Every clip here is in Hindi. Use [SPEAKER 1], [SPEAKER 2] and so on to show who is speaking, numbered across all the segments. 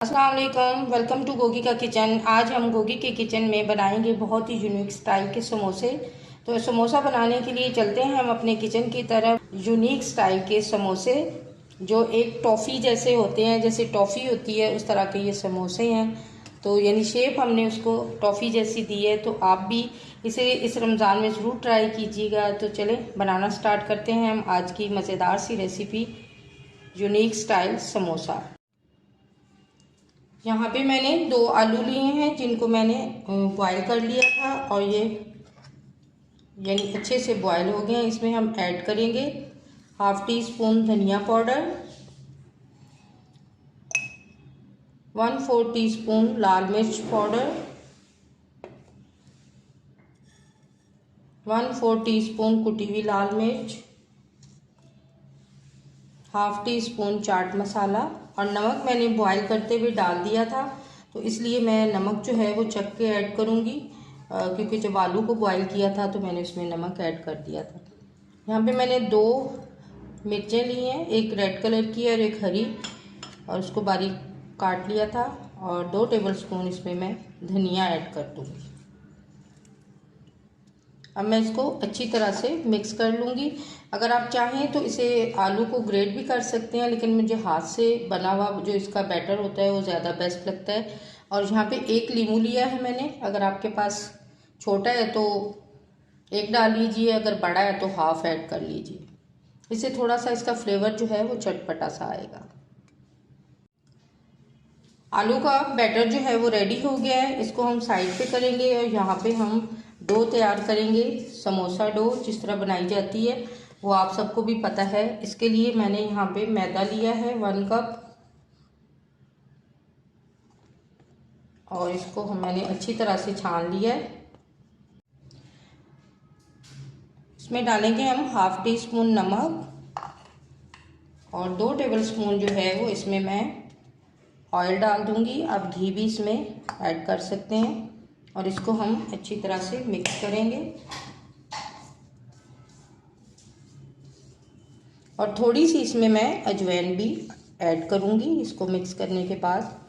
[SPEAKER 1] अस्सलाम वालेकुम, वेलकम टू गोगी का किचन। आज हम गोगी के किचन में बनाएंगे बहुत ही यूनिक स्टाइल के समोसे। तो समोसा बनाने के लिए चलते हैं हम अपने किचन की तरफ। यूनिक स्टाइल के समोसे जो एक टॉफ़ी जैसे होते हैं, जैसे टॉफ़ी होती है उस तरह के ये समोसे हैं। तो यानी शेप हमने उसको टॉफ़ी जैसी दी है। तो आप भी इसे इस रमज़ान में ज़रूर ट्राई कीजिएगा। तो चले बनाना स्टार्ट करते हैं हम आज की मज़ेदार सी रेसिपी, यूनिक स्टाइल समोसा। यहाँ पे मैंने 2 आलू लिए हैं जिनको मैंने बॉयल कर लिया था और ये यानी अच्छे से बॉयल हो गए हैं। इसमें हम ऐड करेंगे हाफ़ टी स्पून धनिया पाउडर, 1/4 टीस्पून लाल मिर्च पाउडर, 1/4 टीस्पून कुटी हुई लाल मिर्च, half tea spoon chaat masala और नमक मैंने बॉयल करते हुए डाल दिया था। तो इसलिए मैं नमक जो है वो चख के ऐड करूँगी, क्योंकि जब आलू को बॉयल किया था तो मैंने उसमें नमक ऐड कर दिया था। यहाँ पे मैंने 2 मिर्चें ली हैं, एक रेड कलर की और एक हरी, और उसको बारीक काट लिया था। और 2 टेबलस्पून इसमें मैं धनिया ऐड कर दूँगी। अब मैं इसको अच्छी तरह से मिक्स कर लूँगी। अगर आप चाहें तो इसे आलू को ग्रेट भी कर सकते हैं, लेकिन मुझे हाथ से बना हुआ जो इसका बैटर होता है वो ज़्यादा बेस्ट लगता है। और यहाँ पे 1 नींबू लिया है मैंने। अगर आपके पास छोटा है तो 1 डाल लीजिए, अगर बड़ा है तो हाफ ऐड कर लीजिए। इससे थोड़ा सा इसका फ्लेवर जो है वो चटपटा सा आएगा। आलू का बैटर जो है वो रेडी हो गया है। इसको हम साइड पे करेंगे और यहाँ पे हम डो तैयार करेंगे। समोसा डो जिस तरह बनाई जाती है वो आप सबको भी पता है। इसके लिए मैंने यहाँ पे मैदा लिया है 1 कप, और इसको मैंने अच्छी तरह से छान लिया है। इसमें डालेंगे हम हाफ़ टी स्पून नमक और 2 टेबलस्पून जो है वो इसमें मैं ऑयल डाल दूंगी। आप घी भी इसमें ऐड कर सकते हैं और इसको हम अच्छी तरह से मिक्स करेंगे। और थोड़ी सी इसमें मैं अजवाइन भी ऐड करूंगी इसको मिक्स करने के बाद।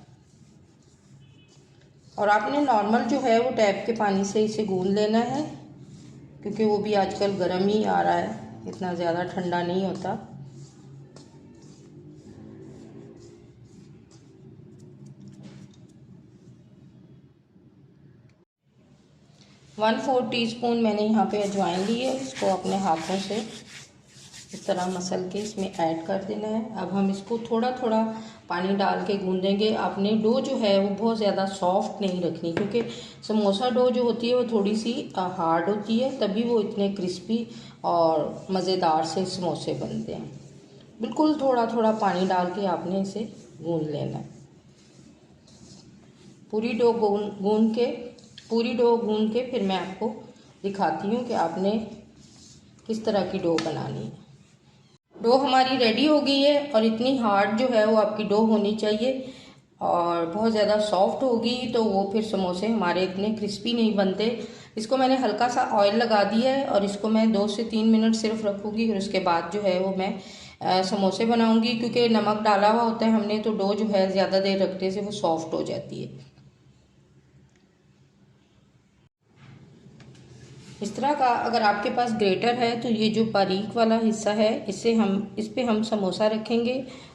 [SPEAKER 1] और आपने नॉर्मल जो है वो टैप के पानी से इसे गूंद लेना है, क्योंकि वो भी आजकल गर्म ही आ रहा है, इतना ज़्यादा ठंडा नहीं होता। वन 4 टीस्पून मैंने यहाँ पे अजवाइन ली है। इसको अपने हाथों से इस तरह मसल के इसमें ऐड कर देना है। अब हम इसको थोड़ा थोड़ा पानी डाल के गूंदेंगे। आपने डो जो है वो बहुत ज़्यादा सॉफ्ट नहीं रखनी, क्योंकि समोसा डो जो होती है वो थोड़ी सी हार्ड होती है, तभी वो इतने क्रिस्पी और मज़ेदार से समोसे बनते हैं। बिल्कुल थोड़ा थोड़ा पानी डाल के आपने इसे गूंद लेना है। पूरी डो गूंद के फिर मैं आपको दिखाती हूँ कि आपने किस तरह की डो बनानी है। डो हमारी रेडी हो गई है और इतनी हार्ड जो है वो आपकी डो होनी चाहिए, और बहुत ज़्यादा सॉफ्ट होगी तो वो फिर समोसे हमारे इतने क्रिस्पी नहीं बनते। इसको मैंने हल्का सा ऑयल लगा दिया है और इसको मैं 2 से 3 मिनट सिर्फ रखूँगी, और उसके बाद जो है वो मैं समोसे बनाऊँगी। क्योंकि नमक डाला हुआ होता है हमने, तो डो जो है ज़्यादा देर रखने से वो सॉफ्ट हो जाती है। इस तरह का अगर आपके पास ग्रेटर है तो ये जो बारीक वाला हिस्सा है इस पे हम समोसा रखेंगे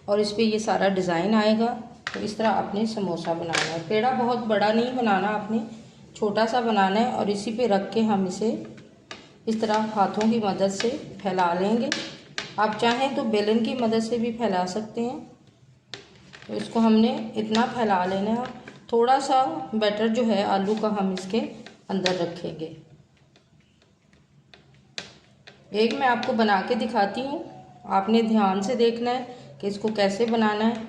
[SPEAKER 1] और इस पे ये सारा डिज़ाइन आएगा। तो इस तरह आपने समोसा बनाना है। पेड़ा बहुत बड़ा नहीं बनाना, आपने छोटा सा बनाना है, और इसी पे रख के हम इसे इस तरह हाथों की मदद से फैला लेंगे। आप चाहें तो बेलन की मदद से भी फैला सकते हैं। तो इसको हमने इतना फैला लेना है। थोड़ा सा बैटर जो है आलू का हम इसके अंदर रखेंगे। एक मैं आपको बना के दिखाती हूँ, आपने ध्यान से देखना है कि इसको कैसे बनाना है।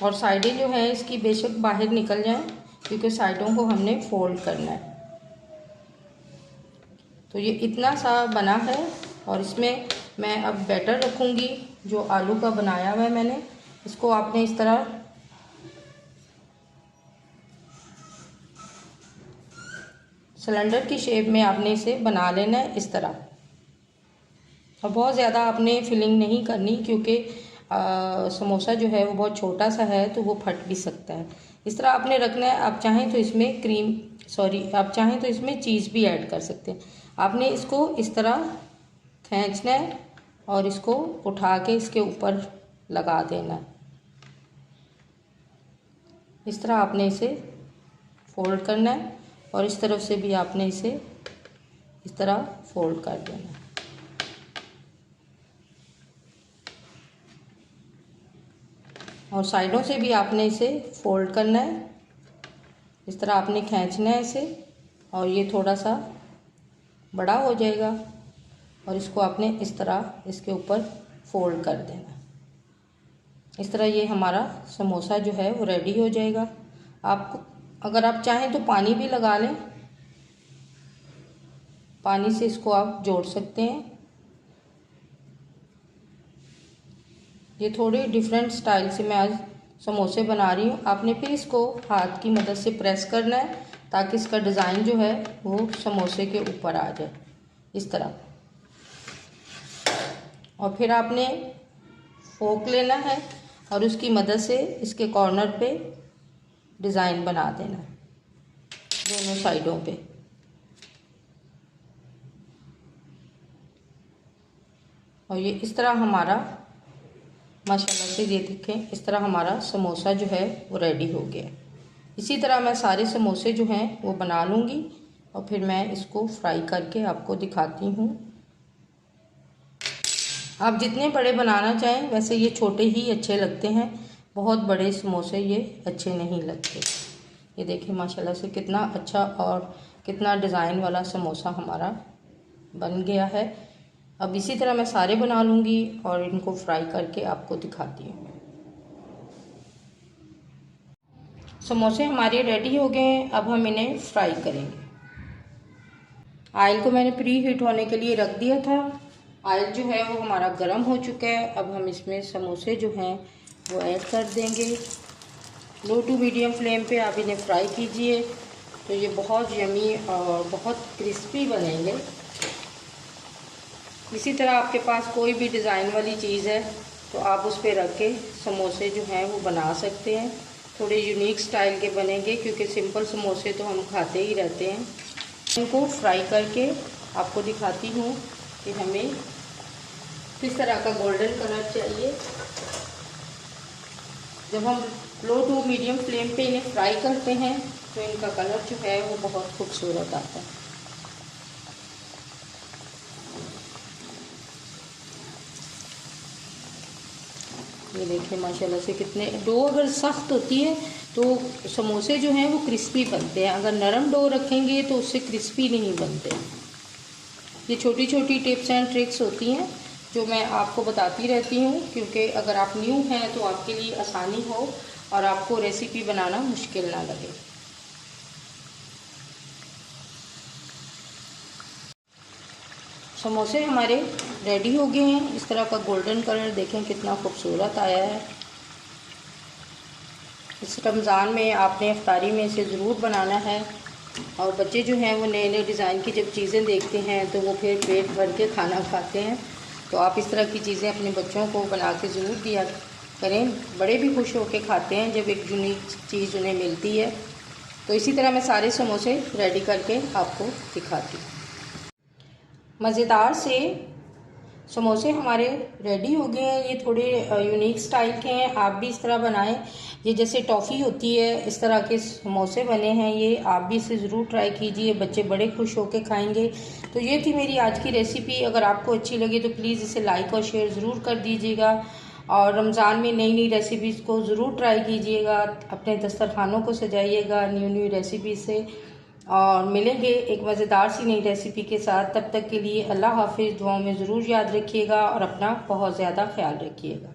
[SPEAKER 1] और साइडें जो है इसकी बेशक बाहर निकल जाएं, क्योंकि साइडों को हमने फोल्ड करना है। तो ये इतना सा बना है और इसमें मैं अब बैटर रखूँगी जो आलू का बनाया हुआ है मैंने। इसको आपने इस तरह सिलेंडर की शेप में आपने इसे बना लेना है इस तरह। और बहुत ज़्यादा आपने फिलिंग नहीं करनी, क्योंकि समोसा जो है वो बहुत छोटा सा है तो वो फट भी सकता है। इस तरह आपने रखना है। आप चाहें तो इसमें आप चाहें तो इसमें चीज़ भी ऐड कर सकते हैं। आपने इसको इस तरह खींचना है और इसको उठा के इसके ऊपर लगा देना है। इस तरह आपने इसे फोल्ड करना है और इस तरफ से भी आपने इसे इस तरह फोल्ड कर देना है। और साइडों से भी आपने इसे फोल्ड करना है। इस तरह आपने खींचना है इसे और ये थोड़ा सा बड़ा हो जाएगा और इसको आपने इस तरह इसके ऊपर फोल्ड कर देना। इस तरह ये हमारा समोसा जो है वो रेडी हो जाएगा। आपको अगर आप चाहें तो पानी भी लगा लें, पानी से इसको आप जोड़ सकते हैं। ये थोड़े डिफरेंट स्टाइल से मैं आज समोसे बना रही हूँ। आपने फिर इसको हाथ की मदद से प्रेस करना है ताकि इसका डिज़ाइन जो है वो समोसे के ऊपर आ जाए इस तरह। और फिर आपने फोक लेना है और उसकी मदद से इसके कॉर्नर पे डिज़ाइन बना देना है दोनों साइडों पे। और ये इस तरह हमारा माशाल्लाह से ये देखें, इस तरह हमारा समोसा जो है वो रेडी हो गया। इसी तरह मैं सारे समोसे जो हैं वो बना लूँगी और फिर मैं इसको फ्राई करके आपको दिखाती हूँ। आप जितने बड़े बनाना चाहें, वैसे ये छोटे ही अच्छे लगते हैं, बहुत बड़े समोसे ये अच्छे नहीं लगते। ये देखिए माशाल्लाह से कितना अच्छा और कितना डिज़ाइन वाला समोसा हमारा बन गया है। अब इसी तरह मैं सारे बना लूँगी और इनको फ्राई करके आपको दिखाती हूँ। समोसे हमारे रेडी हो गए हैं, अब हम इन्हें फ्राई करेंगे। ऑयल को मैंने प्री हीट होने के लिए रख दिया था। ऑयल जो है वो हमारा गर्म हो चुका है। अब हम इसमें समोसे जो हैं वो ऐड कर देंगे। लो टू मीडियम फ्लेम पे आप इन्हें फ्राई कीजिए तो ये बहुत यमी और बहुत क्रिस्पी बनेंगे। इसी तरह आपके पास कोई भी डिज़ाइन वाली चीज़ है तो आप उस पर रख के समोसे जो हैं वो बना सकते हैं। थोड़े यूनिक स्टाइल के बनेंगे, क्योंकि सिंपल समोसे तो हम खाते ही रहते हैं। इनको फ्राई करके आपको दिखाती हूँ कि हमें किस तरह का गोल्डन कलर चाहिए। जब हम लो टू मीडियम फ्लेम पे इन्हें फ्राई करते हैं तो इनका कलर जो है वो बहुत खूबसूरत आता है। ये देखिए माशाल्लाह से कितने, डो अगर सख्त होती है तो समोसे जो हैं वो क्रिस्पी बनते हैं, अगर नरम डो रखेंगे तो उससे क्रिस्पी नहीं बनते। ये छोटी छोटी टिप्स एंड ट्रिक्स होती हैं जो मैं आपको बताती रहती हूँ, क्योंकि अगर आप न्यू हैं तो आपके लिए आसानी हो और आपको रेसिपी बनाना मुश्किल ना लगे। समोसे हमारे रेडी हो गए हैं। इस तरह का गोल्डन कलर देखें कितना खूबसूरत आया है। इस रमज़ान में आपने इफ्तारी में इसे ज़रूर बनाना है। और बच्चे जो हैं वो नए नए डिज़ाइन की जब चीज़ें देखते हैं तो वो फिर पेट भर के खाना खाते हैं। तो आप इस तरह की चीज़ें अपने बच्चों को बना के ज़रूर दिया करें। बड़े भी खुश होकर खाते हैं जब एक यूनिक चीज़ उन्हें मिलती है। तो इसी तरह मैं सारे समोसे रेडी करके आपको दिखाती हूँ। मज़ेदार से समोसे हमारे रेडी हो गए हैं। ये थोड़े यूनिक स्टाइल के हैं, आप भी इस तरह बनाएं। ये जैसे टॉफ़ी होती है इस तरह के समोसे बने हैं, ये आप भी इसे ज़रूर ट्राई कीजिए, बच्चे बड़े खुश होकर खाएंगे। तो ये थी मेरी आज की रेसिपी। अगर आपको अच्छी लगे तो प्लीज़ इसे लाइक और शेयर ज़रूर कर दीजिएगा। और रमज़ान में नई नई रेसिपीज़ को ज़रूर ट्राई कीजिएगा, अपने दस्तरखानों को सजाइएगा न्यू न्यू रेसिपी से। और मिलेंगे एक मज़ेदार सी नई रेसिपी के साथ। तब तक के लिए अल्लाह हाफिज़। दुआओं में ज़रूर याद रखिएगा और अपना बहुत ज़्यादा ख्याल रखिएगा।